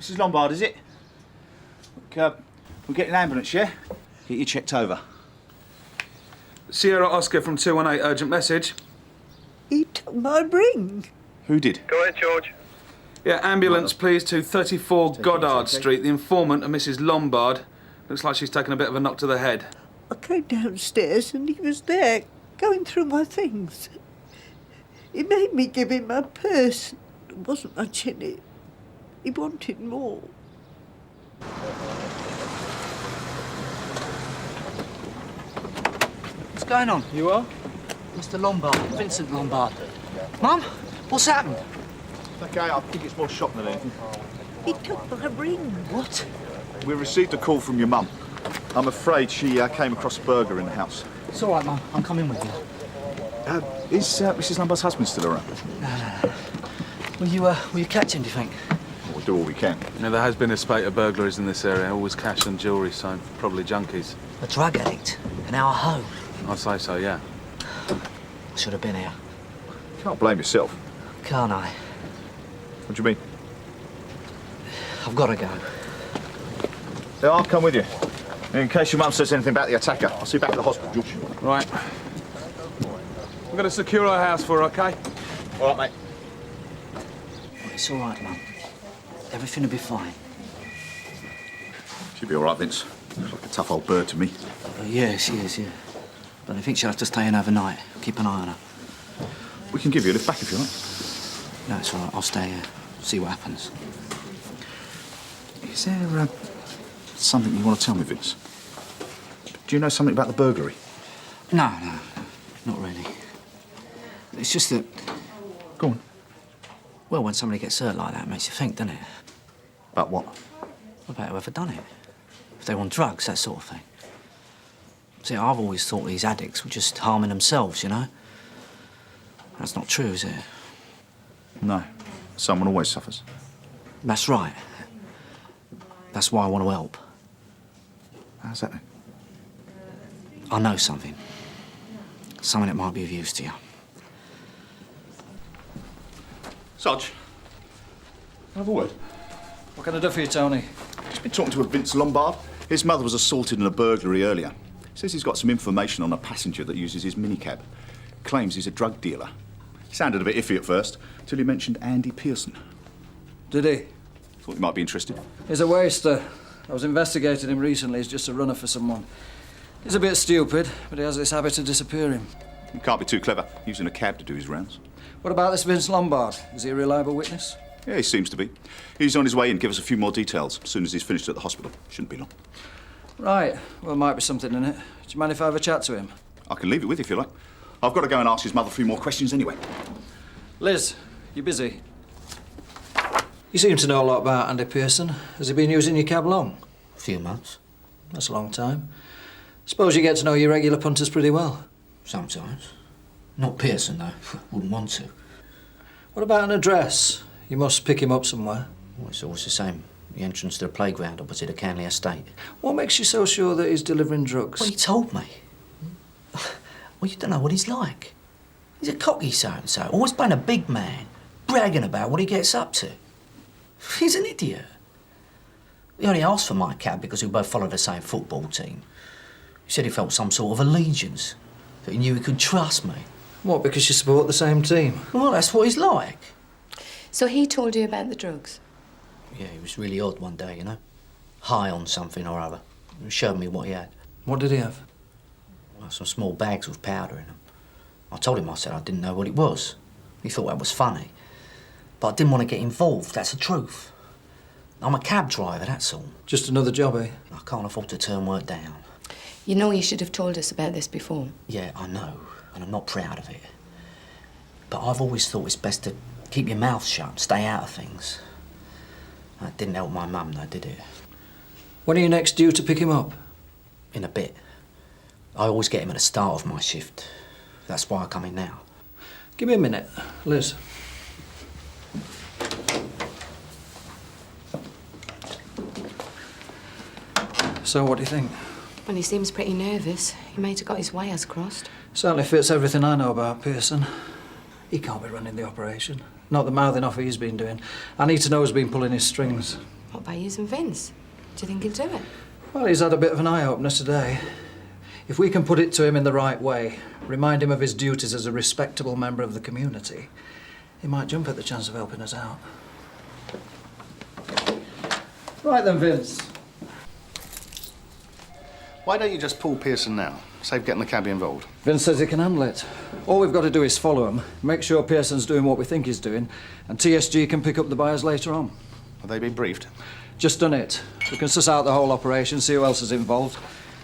Mrs. Lombard, is it? Look, we'll get an ambulance, yeah? Get you checked over. Sierra Oscar from 218, urgent message. He took my ring. Who did? Go ahead, George. Yeah, ambulance, please, to 34 Goddard Street. The informant, a Mrs. Lombard. Looks like she's taken a bit of a knock to the head. I came downstairs and he was there, going through my things. He made me give him my purse. There wasn't much in it. He wanted more. What's going on? You are? Mr. Lombard, Vincent Lombard. Mum, what's happened? Okay, I think it's more shock than anything. He took my ring. What? We received a call from your mum. I'm afraid she came across a burglar in the house. It's all right, Mum. I'm coming with you. Is Mrs. Lombard's husband still around? Will you catch him, do you think? We'll do all we can. Yeah, there has been a spate of burglaries in this area, always cash and jewellery, so probably junkies. A drug addict in our home. I'd say so, yeah. I should have been here. Can't blame yourself. Can't I? What do you mean? I've got to go. Yeah, I'll come with you. In case your mum says anything about the attacker. I'll see you back at the hospital, George. Right. We're going to secure our house for her, OK? All right, mate. It's all right, Mum. Everything will be fine. She'll be all right, Vince. Looks like a tough old bird to me. Yeah, she is, yeah. But I think she'll have to stay in overnight. Keep an eye on her. We can give you a lift back if you like. No, it's all right. I'll stay here. See what happens. Is there something you want to tell me, Vince? Do you know something about the burglary? No, not really. It's just that... Go on. Well, when somebody gets hurt like that, it makes you think, doesn't it? About what? About whoever done it. If they want drugs, that sort of thing. See, I've always thought these addicts were just harming themselves, you know? That's not true, is it? No. Someone always suffers. That's right. That's why I want to help. How's that? I know something. Something that might be of use to you. Sarge, can I have a word? What can I do for you, Tony? Just been talking to a Vince Lombard. His mother was assaulted in a burglary earlier. Says he's got some information on a passenger that uses his minicab. Claims he's a drug dealer. Sounded a bit iffy at first, till he mentioned Andy Pearson. Did he? Thought you might be interested. He's a waster. I was investigating him recently. He's just a runner for someone. He's a bit stupid, but he has this habit of disappearing. He can't be too clever, using a cab to do his rounds. What about this Vince Lombard? Is he a reliable witness? Yeah, he seems to be. He's on his way in. Give us a few more details as soon as he's finished at the hospital. Shouldn't be long. Right. Well, might be something in it. Do you mind if I have a chat to him? I can leave it with you if you like. I've got to go and ask his mother a few more questions anyway. Liz, you busy? You seem to know a lot about Andy Pearson. Has he been using your cab long? A few months. That's a long time. Suppose you get to know your regular punters pretty well. Sometimes. Not Pearson, though. Wouldn't want to. What about an address? You must pick him up somewhere. Well, it's always the same. The entrance to the playground opposite the Canley estate. What makes you so sure that he's delivering drugs? Well, he told me. Well, you don't know what he's like. He's a cocky so-and-so, always playing a big man, bragging about what he gets up to. He's an idiot. He only asked for my cab because we both followed the same football team. He said he felt some sort of allegiance, that he knew he could trust me. What, because you support the same team? Well, that's what he's like. So he told you about the drugs? Yeah, he was really odd one day, you know. High on something or other. He showed me what he had. What did he have? Well, some small bags with powder in them. I told him, I said I didn't know what it was. He thought that was funny. But I didn't want to get involved, that's the truth. I'm a cab driver, that's all. Just another job, eh? I can't afford to turn work down. You know you should have told us about this before. Yeah, I know, and I'm not proud of it. But I've always thought it's best to keep your mouth shut, stay out of things. That didn't help my mum, though, did it? When are you next due to pick him up? In a bit. I always get him at the start of my shift. That's why I come in now. Give me a minute, Liz. So, what do you think? Well, he seems pretty nervous. He might have got his wires crossed. Certainly fits everything I know about Pearson. He can't be running the operation. Not the mouthing off he's been doing. I need to know who's been pulling his strings. What about using Vince? Do you think he'll do it? Well, he's had a bit of an eye-opener today. If we can put it to him in the right way, remind him of his duties as a respectable member of the community, he might jump at the chance of helping us out. Right then, Vince. Why don't you just pull Pearson now? Save getting the cabbie involved. Vince says he can handle it. All we've got to do is follow him, make sure Pearson's doing what we think he's doing, and TSG can pick up the buyers later on. Have they been briefed? Just done it. We can suss out the whole operation, see who else is involved.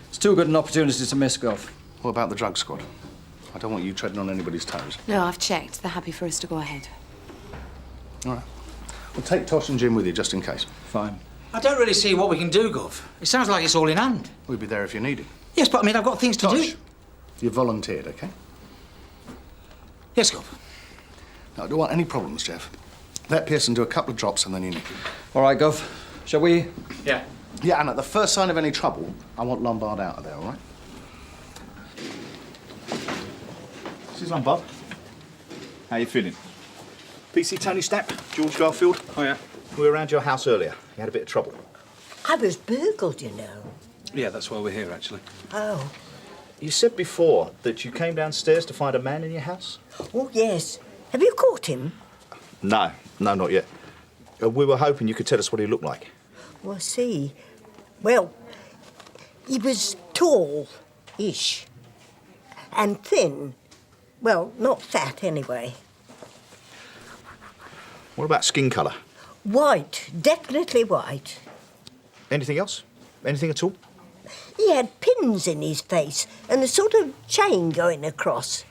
It's too good an opportunity to miss, Gov. What about the drug squad? I don't want you treading on anybody's toes. No, I've checked. They're happy for us to go ahead. All right. Well, take Tosh and Jim with you, just in case. Fine. I don't really see what we can do, Gov. It sounds like it's all in hand. We'll be there if you need it. Yes, but I mean, I've got things to Tosh, do. you volunteered, OK? Yes, Gov. Now, I don't want any problems, Jeff. Let Pearson do a couple of drops and then you nick him. All right, Gov. Shall we? Yeah. Yeah, and at the first sign of any trouble, I want Lombard out of there, all right? This is Lombard. How you feeling? PC Tony Stapp, George Garfield. Oh, yeah? We were around your house earlier. You had a bit of trouble. I was burgled, you know. Yeah, that's why we're here, actually. Oh. You said before that you came downstairs to find a man in your house? Oh, yes. Have you caught him? No, not yet. We were hoping you could tell us what he looked like. Well, I see. Well, he was tall-ish. And thin. Well, not fat, anyway. What about skin colour? White. Definitely white. Anything else? Anything at all? He had pins in his face and a sort of chain going across.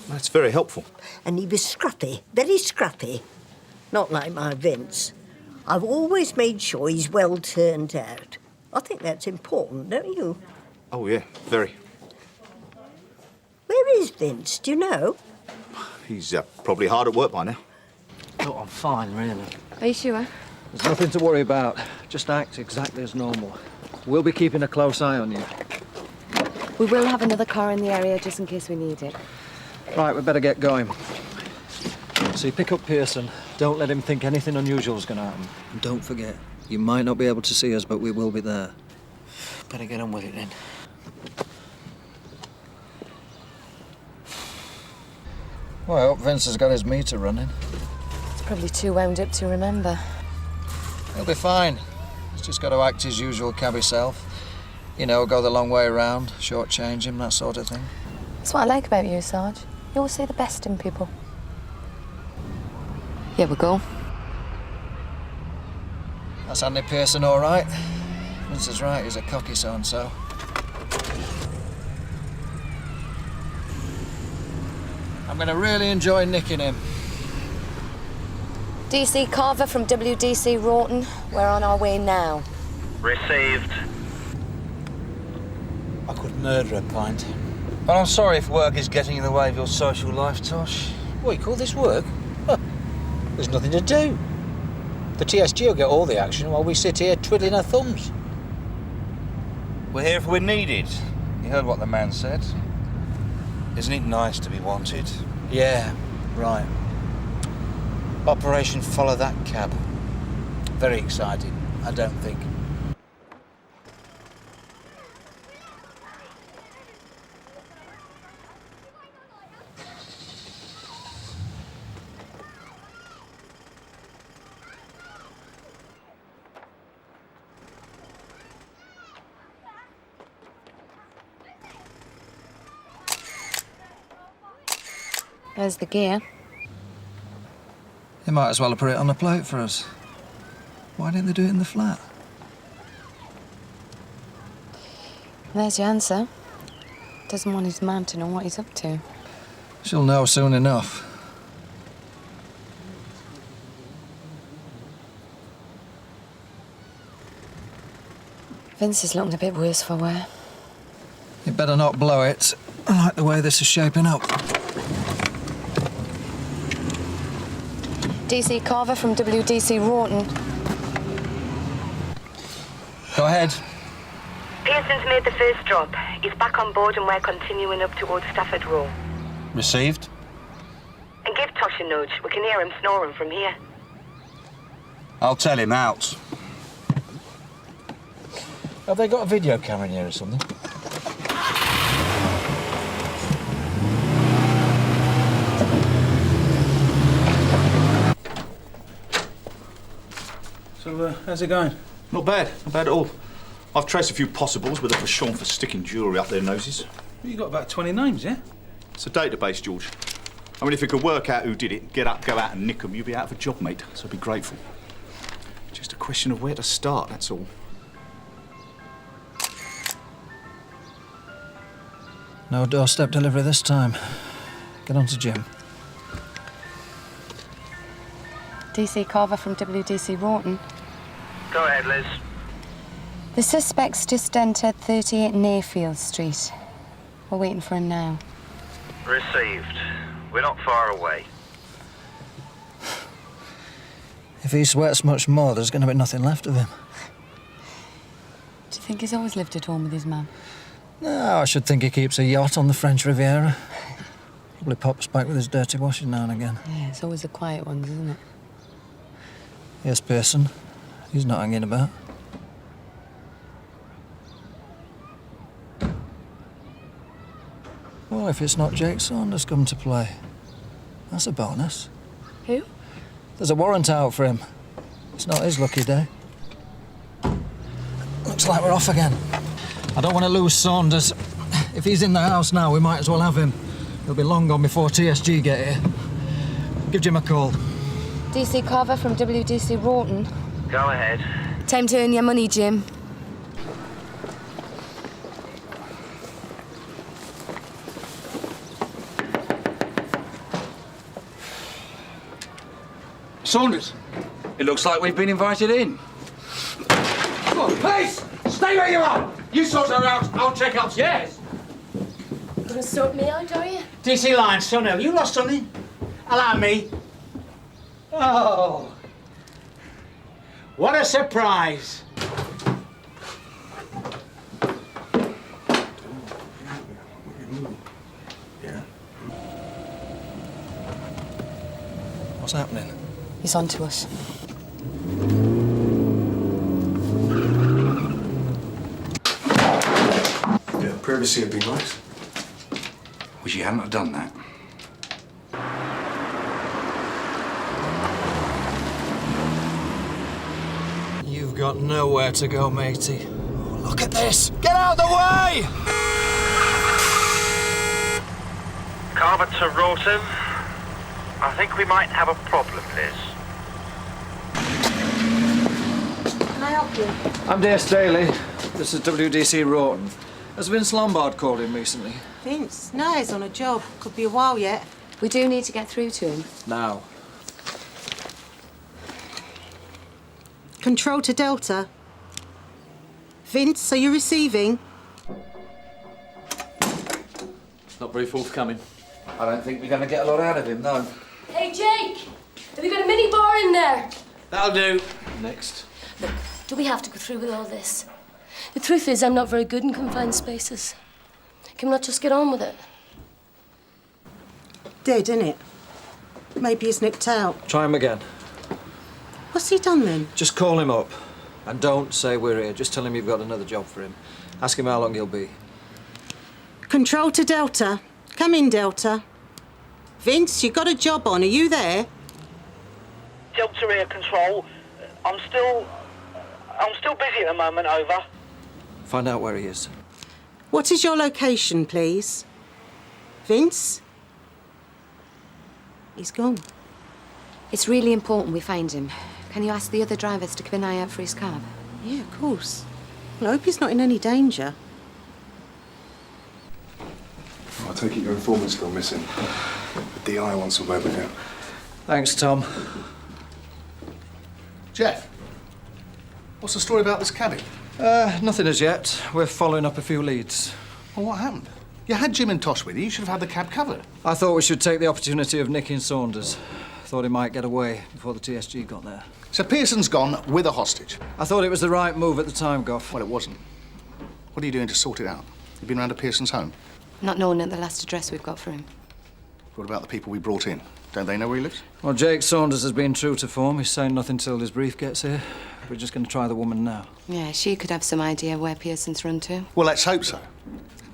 That's very helpful. And he was scruffy, very scruffy. Not like my Vince. I've always made sure he's well turned out. I think that's important, don't you? Oh, yeah, very. Where is Vince, do you know? He's probably hard at work by now. Look, I'm fine, really. Are you sure? There's nothing to worry about. Just act exactly as normal. We'll be keeping a close eye on you. We will have another car in the area just in case we need it. Right, we better get going. So you pick up Pearson. Don't let him think anything unusual is going to happen. And don't forget, you might not be able to see us, but we will be there. Better get on with it then. Well, I hope Vince has got his meter running. It's probably too wound up to remember. He'll be fine. He's just got to act his usual cabbie self. You know, go the long way around, shortchange him, that sort of thing. That's what I like about you, Sarge. You always see the best in people. Here we go. That's Andy Pearson, all right. Vince is right, he's a cocky so-and-so. I'm going to really enjoy nicking him. DC Carver from WDC Rawton. We're on our way now. Received. I could murder a pint. But I'm sorry if work is getting in the way of your social life, Tosh. What, you call this work? Huh. There's nothing to do. The TSG will get all the action while we sit here twiddling our thumbs. We're here if we're needed. You heard what the man said. Isn't it nice to be wanted? Yeah, right. Operation Follow That Cab. Very exciting, I don't think. There's the gear. They might as well have put it on a plate for us. Why didn't they do it in the flat? There's your answer. Doesn't want his man to know what he's up to. She'll know soon enough. Vince is looking a bit worse for wear. You better not blow it. I like the way this is shaping up. DC Carver from WDC Rawton. Go ahead. Pearson's made the first drop. He's back on board and we're continuing up towards Stafford Row. Received. And give Tosh a nudge. We can hear him snoring from here. I'll tell him out. Have they got a video camera in here or something? So, how's it going? Not bad at all. I've traced a few possibles with a penchant for sticking jewellery up their noses. You got about 20 names, yeah? It's a database, George. I mean, if you could work out who did it, get up, go out and nick them, you'd be out of a job, mate. So I'd be grateful. Just a question of where to start, that's all. No doorstep delivery this time. Get on to Jim. DC Carver from WDC Rawton. Go ahead, Liz. The suspect's just entered 38 Mayfield Street. We're waiting for him now. Received. We're not far away. If he sweats much more, there's going to be nothing left of him. Do you think he's always lived at home with his mum? No, I should think he keeps a yacht on the French Riviera. Probably pops back with his dirty washing now and again. Yeah, it's always the quiet ones, isn't it? Yes, Pearson. He's not hanging about. Well, if it's not Jake Saunders come to play, that's a bonus. Who? There's a warrant out for him. It's not his lucky day. Looks like we're off again. I don't want to lose Saunders. If he's in the house now, we might as well have him. He'll be long gone before TSG get here. Give Jim a call. DC Carver from WDC Rawton. Go ahead. Time to earn your money, Jim. Saunders, it looks like we've been invited in. Come on, please! Stay where you are! You sort her out, I'll check upstairs. Gonna sort me out, are you? DC Lines, son, have you lost something? Allow me. Oh. What a surprise. What's happening? He's on to us. Yeah, privacy would be nice. Wish you hadn't have done that. You've got nowhere to go, matey. Oh, look at this! Get out of the way! Carver to Rawton. I think we might have a problem, Liz. Can I help you? I'm DS Daly. This is WDC Rawton. Has Vince Lombard called in recently? Vince? No, he's on a job. Could be a while yet. We do need to get through to him. Now. Control to Delta. Vince, are you receiving? Not very forthcoming. I don't think we're going to get a lot out of him, no. Hey, Jake! Have you got a mini bar in there? That'll do. Next. Look, do we have to go through with all this? The truth is, I'm not very good in confined spaces. Can we not just get on with it? Dead, innit? Maybe he's nipped out. Try him again. What's he done then? Just call him up. And don't say we're here. Just tell him you've got another job for him. Ask him how long he'll be. Control to Delta. Come in, Delta. Vince, you got a job on. Are you there? Delta Air Control. I'm still busy at the moment, over. Find out where he is. What is your location, please? Vince? He's gone. It's really important we find him. Can you ask the other drivers to keep an eye out for his cab? Yeah, of course. Well, I hope he's not in any danger. I take it your informant's gone missing. The DI wants a word with you. Thanks, Tom. Jeff, what's the story about this cabin? Nothing as yet. We're following up a few leads. Well, what happened? You had Jim and Tosh with you. You should have had the cab covered. I thought we should take the opportunity of nicking Saunders. Thought he might get away before the TSG got there. So Pearson's gone with a hostage. I thought it was the right move at the time, Goff. Well, it wasn't. What are you doing to sort it out? You've been round to Pearson's home? Not knowing at the last address we've got for him. What about the people we brought in? Don't they know where he lives? Well, Jake Saunders has been true to form. He's saying nothing till his brief gets here. We're just going to try the woman now. Yeah, she could have some idea where Pearson's run to. Well, let's hope so.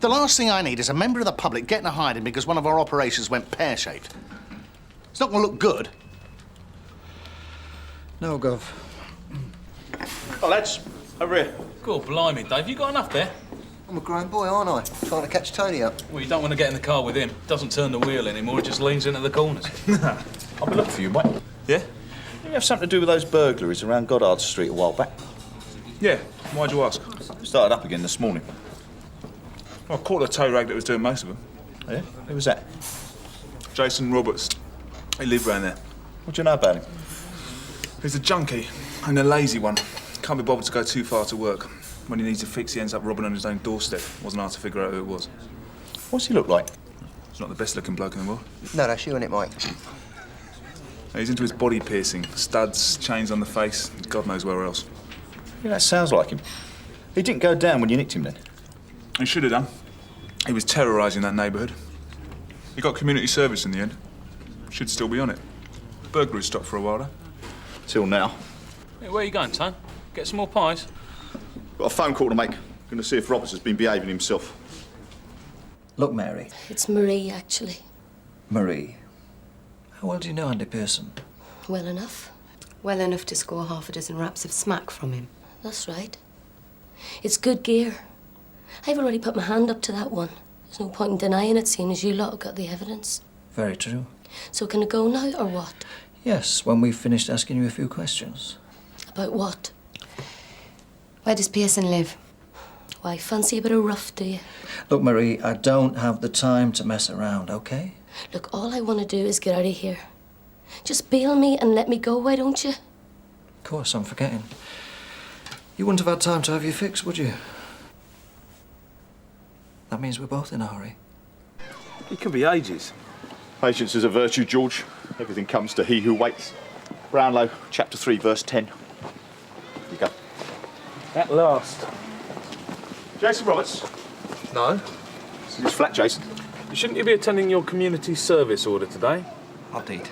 The last thing I need is a member of the public getting a hiding because one of our operations went pear-shaped. It's not going to look good. No, Gov. Oh, lads, over here. God blimey, Dave, you got enough there? I'm a grown boy, aren't I? Trying to catch Tony up. Well, you don't want to get in the car with him. Doesn't turn the wheel anymore, it just leans into the corners. I've been looking for you, mate. Yeah? Didn't you have something to do with those burglaries around Goddard Street a while back? Yeah, why'd you ask? Started up again this morning. Well, I caught the tow rag that was doing most of them. Oh, yeah? Who was that? Jason Roberts. He lived round there. What do you know about him? He's a junkie and a lazy one. Can't be bothered to go too far to work. When he needs a fix, he ends up robbing on his own doorstep. Wasn't hard to figure out who it was. What's he look like? He's not the best-looking bloke in the world. No, that's you, innit, Mike? He's into his body piercing, studs, chains on the face, God knows where else. Yeah, that sounds like him. He didn't go down when you nicked him then? He should have done. He was terrorising that neighbourhood. He got community service in the end. Should still be on it. Burglary stopped for a while, though. Till now. Hey, where are you going, son? Get some more pies? Got a phone call to make. Going to see if Roberts has been behaving himself. Look, Mary. It's Marie, actually. Marie. How well do you know Andy Pearson? Well enough. Well enough to score half a dozen raps of smack from him. That's right. It's good gear. I've already put my hand up to that one. There's no point in denying it, seeing as you lot have got the evidence. Very true. So can it go now, or what? Yes, when we've finished asking you a few questions. About what? Where does Pearson live? Why, fancy a bit of rough, do you? Look, Marie, I don't have the time to mess around, OK? Look, all I want to do is get out of here. Just bail me and let me go, why don't you? Of course, I'm forgetting. You wouldn't have had time to have your fix, would you? That means we're both in a hurry. It could be ages. Patience is a virtue, George. Everything comes to he who waits. Brownlow, chapter 3, verse 10. Here you go. At last. Jason Roberts. No. This is flat, Jason. Shouldn't you be attending your community service order today? I did.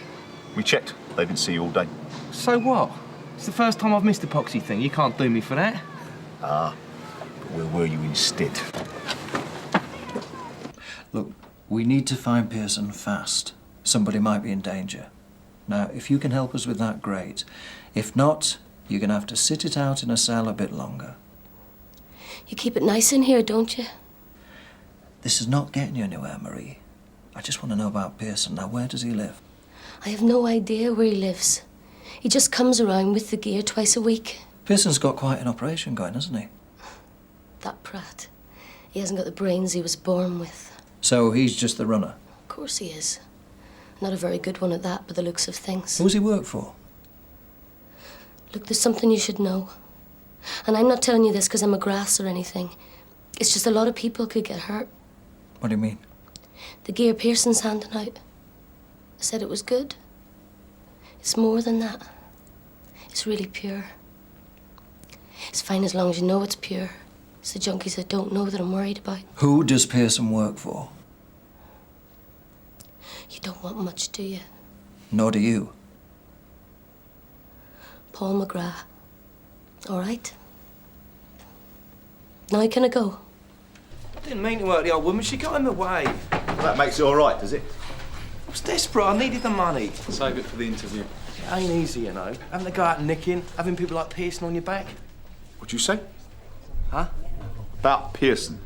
We checked. They didn't see you all day. So what? It's the first time I've missed a poxy thing. You can't do me for that. Ah, but where were you instead? Look, we need to find Pearson fast. Somebody might be in danger. Now, if you can help us with that, great. If not, you're going to have to sit it out in a cell a bit longer. You keep it nice in here, don't you? This is not getting you anywhere, Marie. I just want to know about Pearson. Now, where does he live? I have no idea where he lives. He just comes around with the gear twice a week. Pearson's got quite an operation going, hasn't he? That prat. He hasn't got the brains he was born with. So he's just the runner? Of course he is. Not a very good one at that, by the looks of things. Who does he work for? Look, there's something you should know. And I'm not telling you this because I'm a grass or anything. It's just a lot of people could get hurt. What do you mean? The gear Pearson's handing out. I said it was good. It's more than that. It's really pure. It's fine as long as you know it's pure. It's the junkies that don't know that I'm worried about. Who does Pearson work for? You don't want much, do you? Nor do you. Paul McGrath. All right. Now can I go? I didn't mean to hurt the old woman. She got in the way. Well, that makes it all right, does it? I was desperate. I needed the money. Save it for the interview. It ain't easy, you know. Having to go out nicking, having people like Pearson on your back. What'd you say? Huh? About Pearson.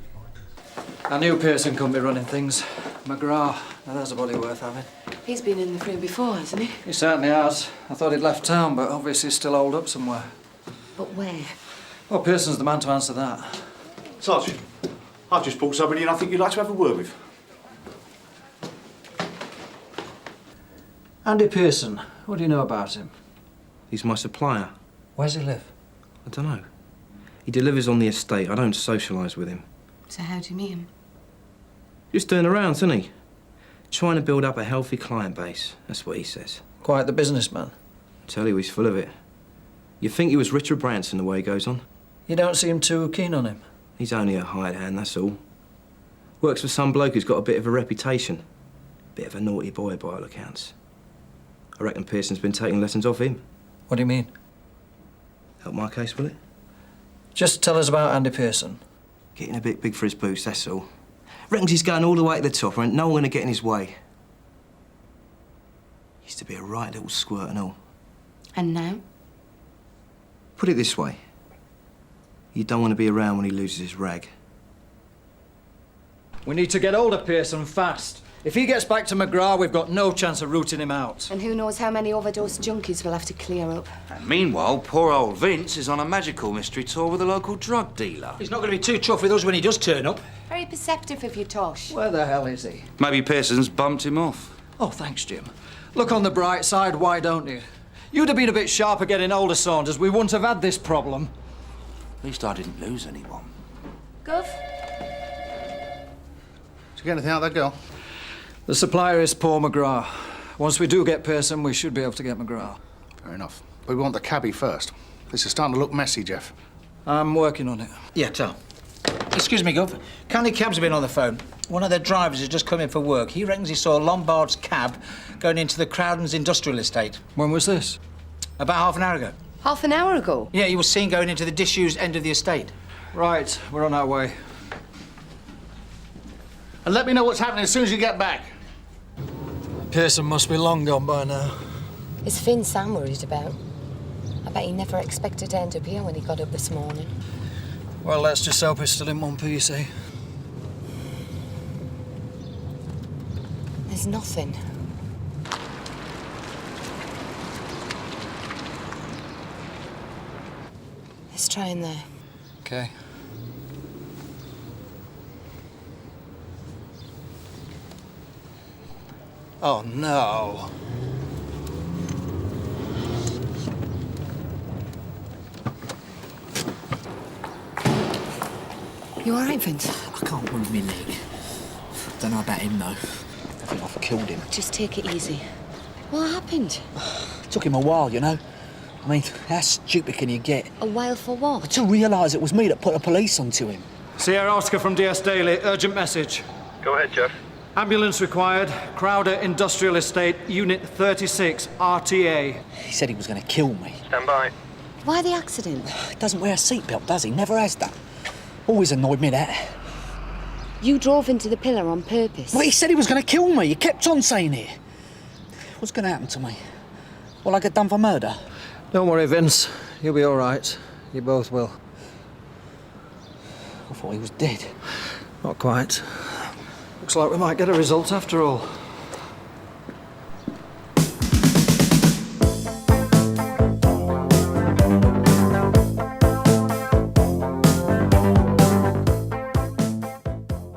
I knew Pearson couldn't be running things. McGrath, now that's a body worth having. He's been in the room before, hasn't he? He certainly has. I thought he'd left town, but obviously he's still holed up somewhere. But where? Well, Pearson's the man to answer that. Sergeant, I've just brought somebody in I think you'd like to have a word with. Andy Pearson, what do you know about him? He's my supplier. Where's he live? I don't know. He delivers on the estate. I don't socialise with him. So how do you meet him? Just doing the rounds, isn't he? Trying to build up a healthy client base. That's what he says. Quite the businessman. I tell you, he's full of it. You'd think he was Richard Branson the way he goes on. You don't seem too keen on him. He's only a hired hand, that's all. Works for some bloke who's got a bit of a reputation. Bit of a naughty boy by all accounts. I reckon Pearson's been taking lessons off him. What do you mean? Help my case, will it? Just tell us about Andy Pearson. Getting a bit big for his boots, that's all. Reckons he's going all the way to the top and no one gonna get in his way. Used to be a right little squirt and all. And now? Put it this way. You don't want to be around when he loses his rag. We need to get hold of Pearson fast. If he gets back to McGrath, we've got no chance of rooting him out. And who knows how many overdose junkies we'll have to clear up. And meanwhile, poor old Vince is on a magical mystery tour with a local drug dealer. He's not going to be too chuffed with us when he does turn up. Very perceptive of you, Tosh. Where the hell is he? Maybe Pearson's bumped him off. Oh, thanks, Jim. Look on the bright side, why don't you? You'd have been a bit sharper getting older, Saunders. We wouldn't have had this problem. At least I didn't lose anyone. Gov? Did you get anything out of that girl? The supplier is Paul McGrath. Once we do get Pearson, we should be able to get McGrath. Fair enough. But we want the cabbie first. This is starting to look messy, Jeff. I'm working on it. Yeah, Tom. Excuse me, Gov. County cab's been on the phone. One of their drivers has just come in for work. He reckons he saw Lombard's cab going into the Crowden's industrial estate. When was this? About half an hour ago. Half an hour ago? Yeah, he was seen going into the disused end of the estate. Right, we're on our way. And let me know what's happening as soon as you get back. Pearson must be long gone by now. It's Finn Sam worried about. I bet he never expected to end up here when he got up this morning. Well, let's just hope it's still in one piece, eh? There's nothing. Let's try in there. Okay. Oh, no. You all right, Vince? I can't move my leg. Don't know about him, though. I think I've killed him. Just take it easy. What happened? It took him a while, you know. I mean, how stupid can you get? A while for what? To realise it was me that put the police onto him. Sierra Oscar from DS Daily. Urgent message. Go ahead, Jeff. Ambulance required. Crowder Industrial Estate, Unit 36, RTA. He said he was going to kill me. Stand by. Why the accident? He doesn't wear a seatbelt, does he? Never has done. Always annoyed me, that. You drove into the pillar on purpose? Well, he said he was going to kill me. He kept on saying it. What's going to happen to me? Will I get done for murder? Don't worry, Vince. You'll be all right. You both will. I thought he was dead. Not quite. Looks like we might get a result after all.